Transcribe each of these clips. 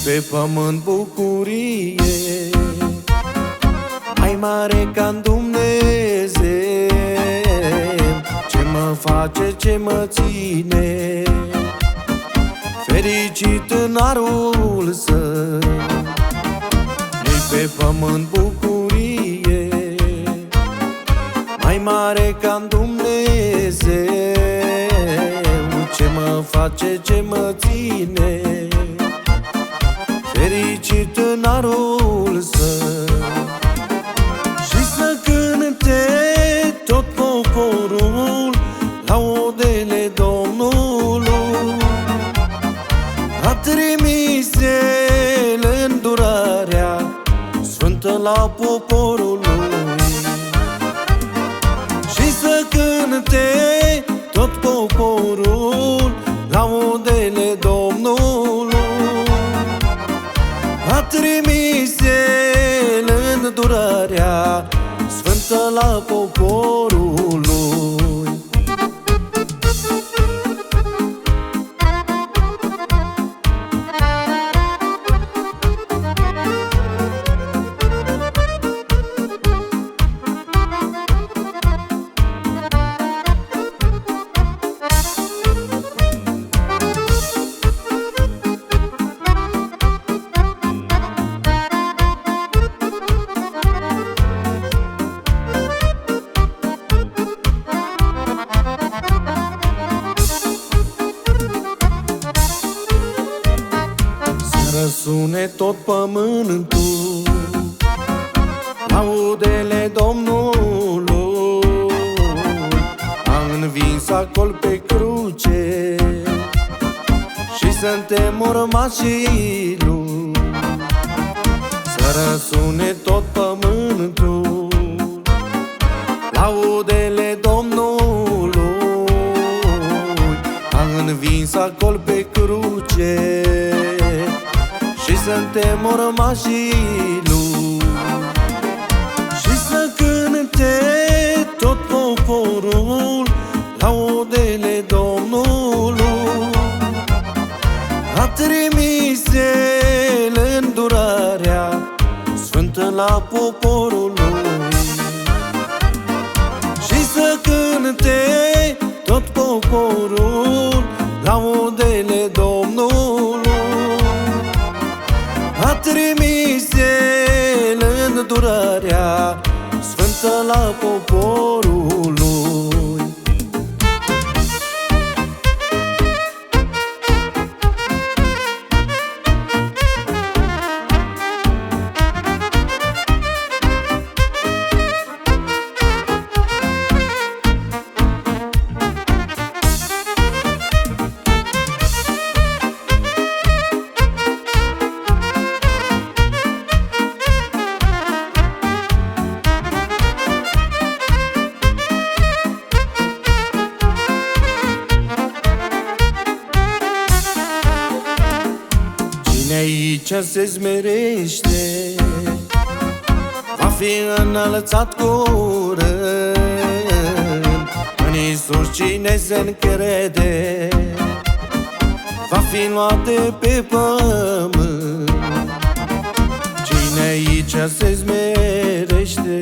Pe pământ bucurie mai mare ca-n Dumnezeu, ce mă face, ce mă ține fericit tânărul său. Nu-i pe pământ bucurie mai mare ca-n Dumnezeu, ce mă face, ce mă ține fericit tânărul său. Și să cânte tot poporul laudele Domnului. A trimis El îndurarea sfântă la poporul lui. Și să cânte tot poporul laudele Domnului. A trimis El îndurarea sfântă la poporul lui. Răsune tot pământul laudele Domnului. A învins acolo pe cruce și suntem urmașii Lui. Să răsune tot pământul laudele Domnului. A învins acolo pe cruce și suntem urmașii Lui. Și să cânte tot poporul laudele Domnului. A trimis El îndurarea sfântă la poporul lui. Și să cânte tot poporul laudele Domnului. A trimis El îndurarea sfântă la poporul lui. Aici se smerește, va fi înălțat curând. În Iisus cine se încrede, va fi luat de pe pământ. Cine aici se smerește,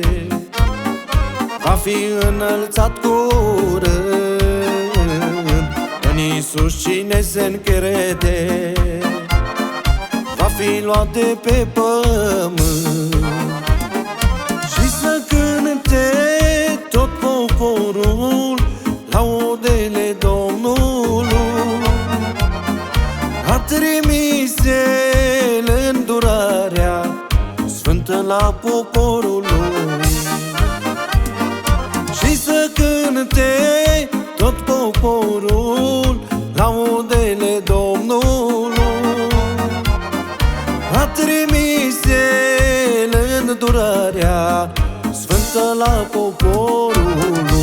va fi înălțat curând. În Iisus cine se încrede, va fi luat de pe pământ. Și să cânte tot poporul laudele Domnului. A trimis El îndurarea sfântă la poporul lui. Și să cânte tot poporul laudele Domnului. A trimis El îndurarea sfântă la poporul.